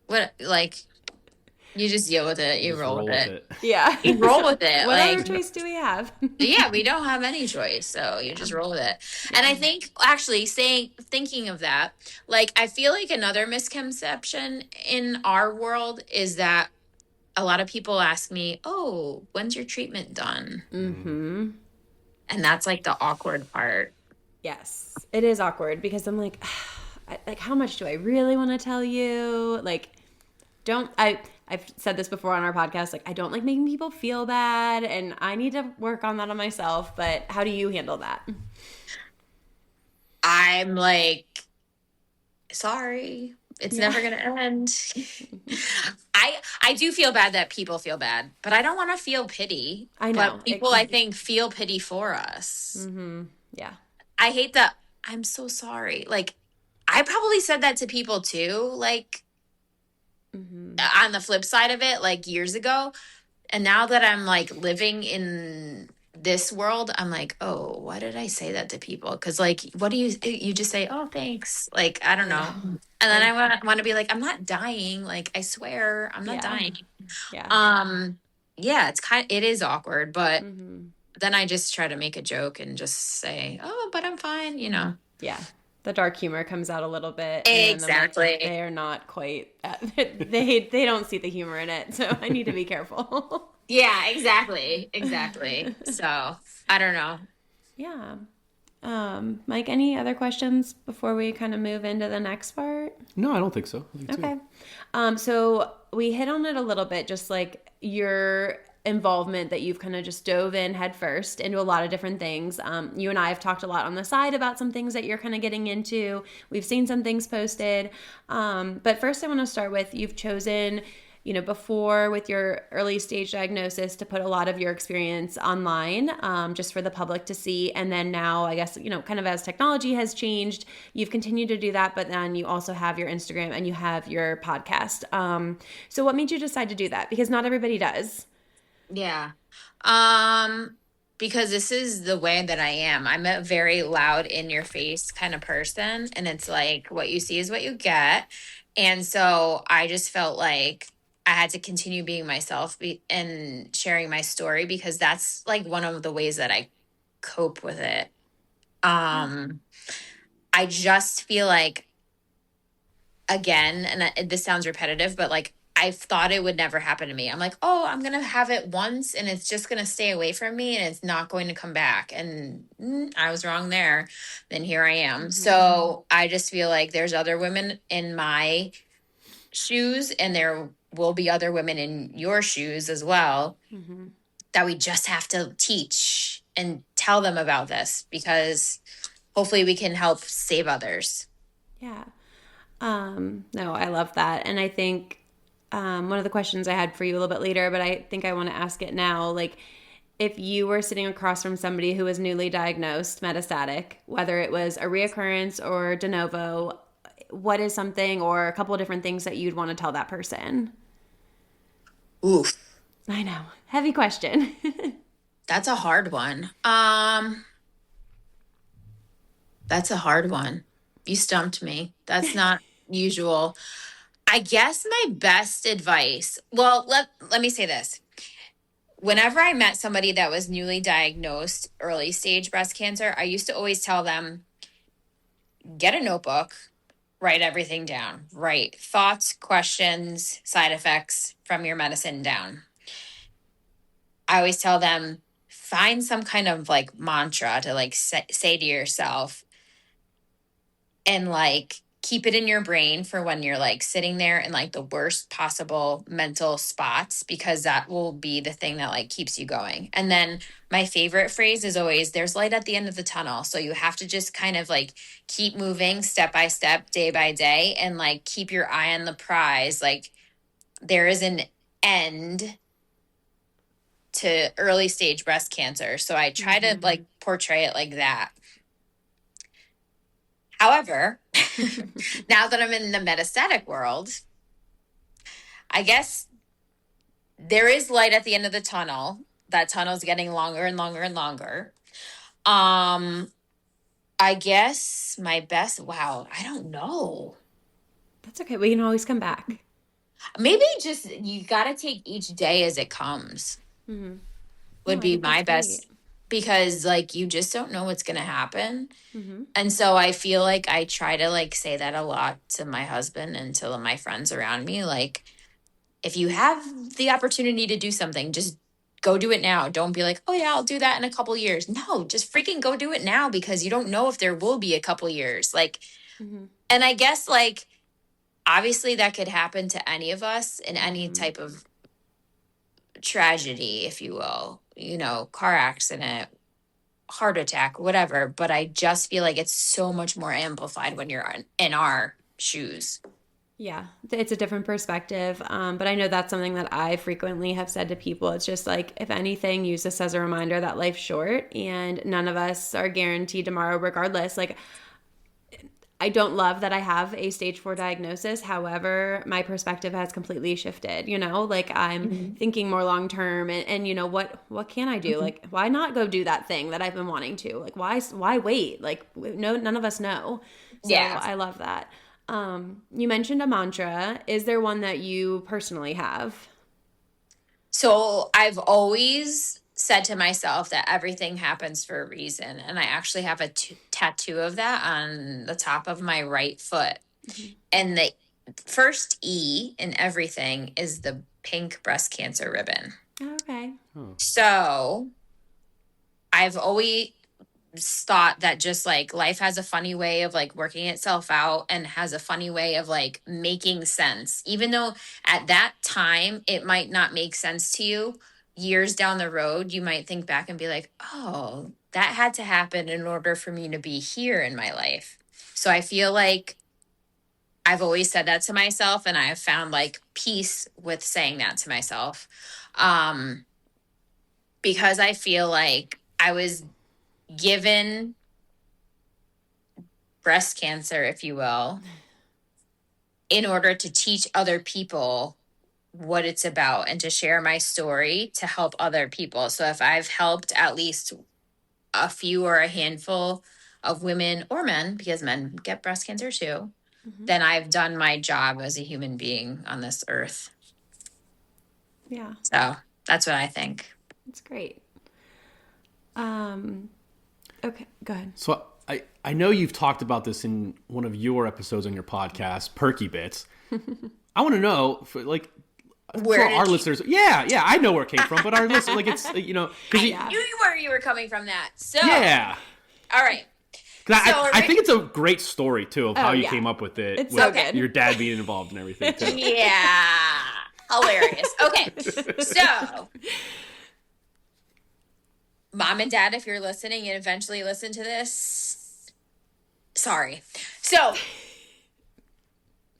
What like you just deal with it. You roll with it. Yeah, you roll with it. What like, other choice do we have? Yeah, we don't have any choice, so you just roll with it. And I think actually thinking of that, like I feel like another misconception in our world is that a lot of people ask me, "Oh, when's your treatment done?" And that's like the awkward part. Yes, it is awkward because I'm like, how much do I really want to tell you? Like, I've said this before on our podcast, like I don't like making people feel bad and I need to work on that on myself, but how do you handle that? I'm like, sorry, it's never going to end. I do feel bad that people feel bad, but I don't want to feel pity. I know. But people, I think, feel pity for us. Yeah. I hate that. I'm so sorry. Like, I probably said that to people too, like, on the flip side of it, like years ago. And now that I'm like living in this world, I'm like, oh, why did I say that to people? Because like, what do you just say? Oh, thanks. Like, I don't know. And then I want to be like, I'm not dying. Like, I swear, I'm not dying. Yeah. Yeah, it is awkward, but then I just try to make a joke and just say, oh, but I'm fine, you know. Yeah. The dark humor comes out a little bit. Exactly. Like, they are not quite, they don't see the humor in it. So I need to be careful. Yeah, exactly. So I don't know. Yeah. Mike, any other questions before we kind of move into the next part? No, I don't think so. Okay. So we hit on it a little bit, just like your involvement that you've kind of just dove in head first into a lot of different things. You and I have talked a lot on the side about some things that you're kind of getting into. We've seen some things posted. But first I want to start with, you've chosen, before with your early stage diagnosis to put a lot of your experience online, just for the public to see. And then now, I guess, kind of as technology has changed, you've continued to do that, but then you also have your Instagram and you have your podcast. So what made you decide to do that? Because not everybody does. Yeah. Because this is the way that I am. I'm a very loud, in your face kind of person. And it's like, what you see is what you get. And so I just felt like I had to continue being myself and sharing my story because that's like one of the ways that I cope with it. I just feel like, again, and this sounds repetitive, but like I thought it would never happen to me. I'm like, oh, I'm going to have it once and it's just going to stay away from me and it's not going to come back. And I was wrong there. Then here I am. So I just feel like there's other women in my shoes and there will be other women in your shoes as well that we just have to teach and tell them about this, because hopefully we can help save others. Yeah. No, I love that. And I think one of the questions I had for you a little bit later, but I think I want to ask it now, like, if you were sitting across from somebody who was newly diagnosed metastatic, whether it was a reoccurrence or de novo, what is something or a couple of different things that you'd want to tell that person? Oof. I know. Heavy question. That's a hard one. That's a hard one. You stumped me. That's not usual. I guess my best advice, well, let me say this. Whenever I met somebody that was newly diagnosed early stage breast cancer, I used to always tell them, get a notebook, write everything down, write thoughts, questions, side effects from your medicine down. I always tell them, find some kind of like mantra to like say to yourself, and like keep it in your brain for when you're like sitting there in like the worst possible mental spots, because that will be the thing that like keeps you going. And then my favorite phrase is always, there's light at the end of the tunnel. So you have to just kind of like keep moving step by step, day by day, and like keep your eye on the prize. Like there is an end to early stage breast cancer. So I try to like portray it like that. However, now that I'm in the metastatic world, I guess there is light at the end of the tunnel. That tunnel is getting longer and longer and longer. I guess my best, wow, I don't know. That's okay. We can always come back. Maybe just you got to take each day as it comes. Would be my best. Because like you just don't know what's going to happen. And so I feel like I try to like say that a lot to my husband and to my friends around me. Like, if you have the opportunity to do something, just go do it now. Don't be like, oh yeah, I'll do that in a couple years. No, just freaking go do it now, because you don't know if there will be a couple years. Like, and I guess like, obviously that could happen to any of us in any type of tragedy, if you will, you know, car accident, heart attack, whatever. But I just feel like it's so much more amplified when you're in our shoes. Yeah, it's a different perspective. But I know that's something that I frequently have said to people. It's just like, if anything, use this as a reminder that life's short and none of us are guaranteed tomorrow regardless. Like, I don't love that I have a stage 4 diagnosis. However, my perspective has completely shifted, you know, like I'm thinking more long term and you know, what can I do? Like, why not go do that thing that I've been wanting to? Like, why wait? Like, no, none of us know. So yeah. I love that. You mentioned a mantra. Is there one that you personally have? So I've always said to myself that everything happens for a reason. And I actually have a tattoo of that on the top of my right foot. And the first E in everything is the pink breast cancer ribbon. Okay. So I've always thought that just like life has a funny way of like working itself out and has a funny way of like making sense, even though at that time it might not make sense to you. Years down the road, you might think back and be like, oh, that had to happen in order for me to be here in my life. So I feel like I've always said that to myself, and I have found like peace with saying that to myself. Because I feel like I was given breast cancer, if you will, in order to teach other people what it's about and to share my story to help other people. So if I've helped at least a few or a handful of women or men, because men get breast cancer too, then I've done my job as a human being on this earth. Yeah. So that's what I think. That's great. Okay, go ahead. So I know you've talked about this in one of your episodes on your podcast, Perky Bits. I want to know, for our listeners. Yeah, I know where it came from, but our listeners, like, it's, you know, I knew where you were coming from that. So yeah, all right. I think it's a great story too of how you came up with it. It's with so good. Your dad being involved and everything too. Yeah, hilarious. Okay, so mom and dad, if you're listening and eventually listen to this, sorry. So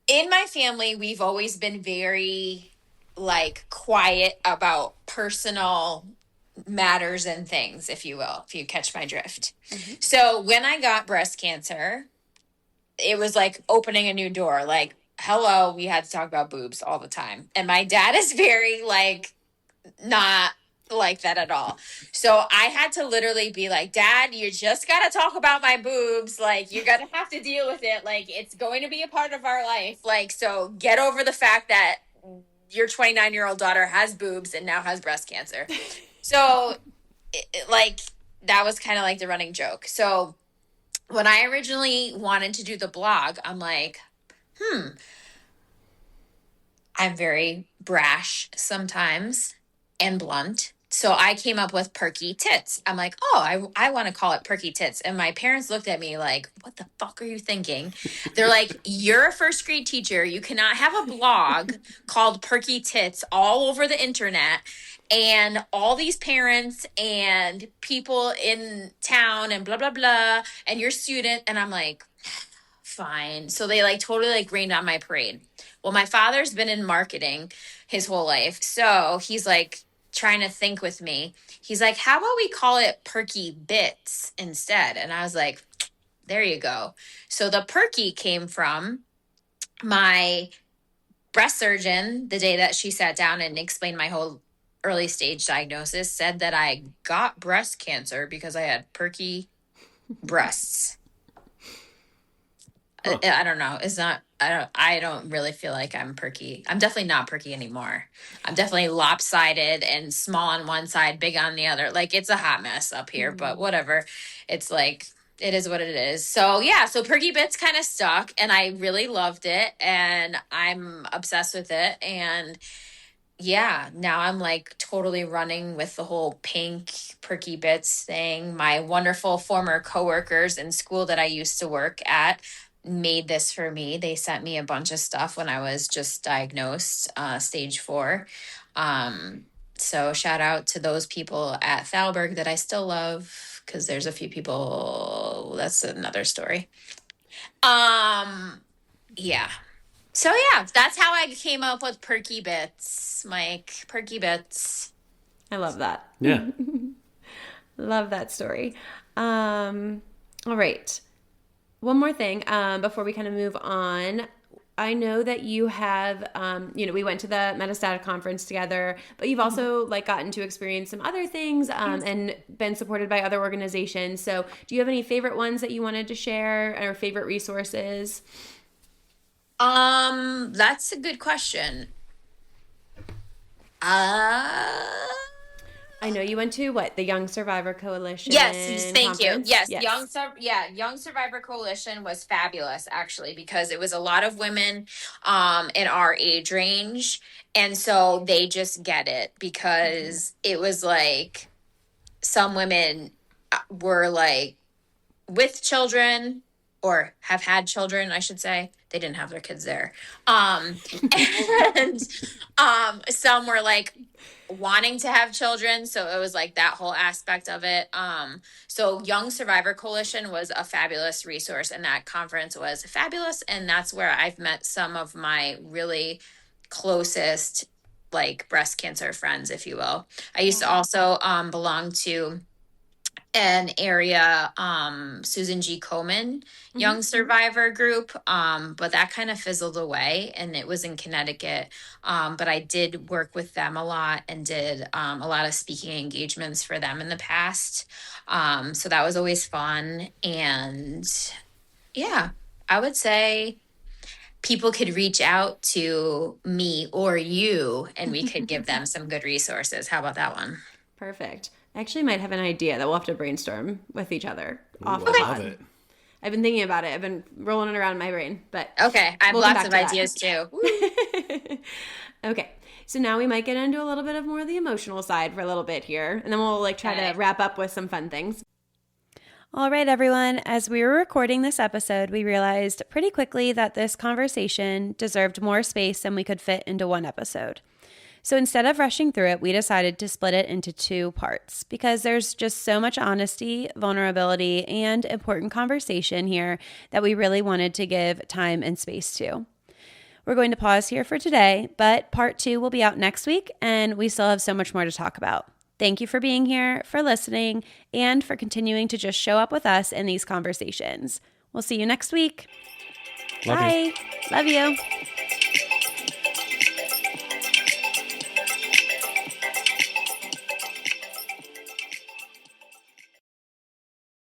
in my family, we've always been very like quiet about personal matters and things, if you will, if you catch my drift. So when I got breast cancer, it was like opening a new door. Like, hello, we had to talk about boobs all the time. And my dad is very like not like that at all. So I had to literally be like, Dad, you just got to talk about my boobs. Like, you're going to have to deal with it. Like, it's going to be a part of our life. Like, so get over the fact that your 29-year-old daughter has boobs and now has breast cancer. So, like, that was kind of like the running joke. So when I originally wanted to do the blog, I'm like, I'm very brash sometimes and blunt. So I came up with perky tits. I'm like, oh, I want to call it perky tits. And my parents looked at me like, what the fuck are you thinking? They're like, you're a first grade teacher. You cannot have a blog called Perky Tits all over the internet. And all these parents and people in town and blah, blah, blah. And your student. And I'm like, fine. So they like totally like rained on my parade. Well, my father's been in marketing his whole life. So he's like trying to think with me. He's like, how about we call it Perky Bits instead? And I was like, there you go. So the Perky came from my breast surgeon, the day that she sat down and explained my whole early stage diagnosis, said that I got breast cancer because I had perky breasts. Huh. I don't know. It's not, I don't really feel like I'm perky. I'm definitely not perky anymore. I'm definitely lopsided and small on one side, big on the other. Like, it's a hot mess up here, but whatever. It's like, it is what it is. So yeah, so Perky Bits kind of stuck and I really loved it and I'm obsessed with it. And yeah, now I'm like totally running with the whole pink Perky Bits thing. My wonderful former coworkers in school that I used to work at made this for me. They sent me a bunch of stuff when I was just diagnosed, stage 4. So shout out to those people at Thalberg that I still love because there's a few people, that's another story. Yeah. So yeah, that's how I came up with Perky Bits, Mike. Perky Bits. I love that. Yeah. Love that story. All right. One more thing before we kind of move on. I know that you have, we went to the metastatic conference together, but you've also like gotten to experience some other things and been supported by other organizations. So do you have any favorite ones that you wanted to share or favorite resources? That's a good question. I know you went to the Young Survivor Coalition. Yes, thank conference. you. Yes, Young Survivor Coalition was fabulous actually because it was a lot of women in our age range and so they just get it because it was like some women were like with children or have had children, I should say. They didn't have their kids there. And some were like wanting to have children. So it was like that whole aspect of it. So Young Survivor Coalition was a fabulous resource and that conference was fabulous. And that's where I've met some of my really closest like breast cancer friends, if you will. I used to also belong to an area Susan G. Komen Young Survivor group, but that kind of fizzled away and it was in Connecticut, but I did work with them a lot and did a lot of speaking engagements for them in the past, so that was always fun. And yeah, I would say people could reach out to me or you and we could give them some good resources. How about that one? Perfect. I actually might have an idea that we'll have to brainstorm with each other off Ooh, the I pod. love it. I've been thinking about it. I've been rolling it around in my brain, but okay, I have we'll come lots of back to ideas too. Okay, so now we might get into a little bit of more of the emotional side for a little bit here, and then we'll like try to wrap up with some fun things. All right, everyone. As we were recording this episode, we realized pretty quickly that this conversation deserved more space than we could fit into one episode. So instead of rushing through it, we decided to split it into 2 parts because there's just so much honesty, vulnerability, and important conversation here that we really wanted to give time and space to. We're going to pause here for today, but part 2 will be out next week, and we still have so much more to talk about. Thank you for being here, for listening, and for continuing to just show up with us in these conversations. We'll see you next week. Love Bye. you. Love you.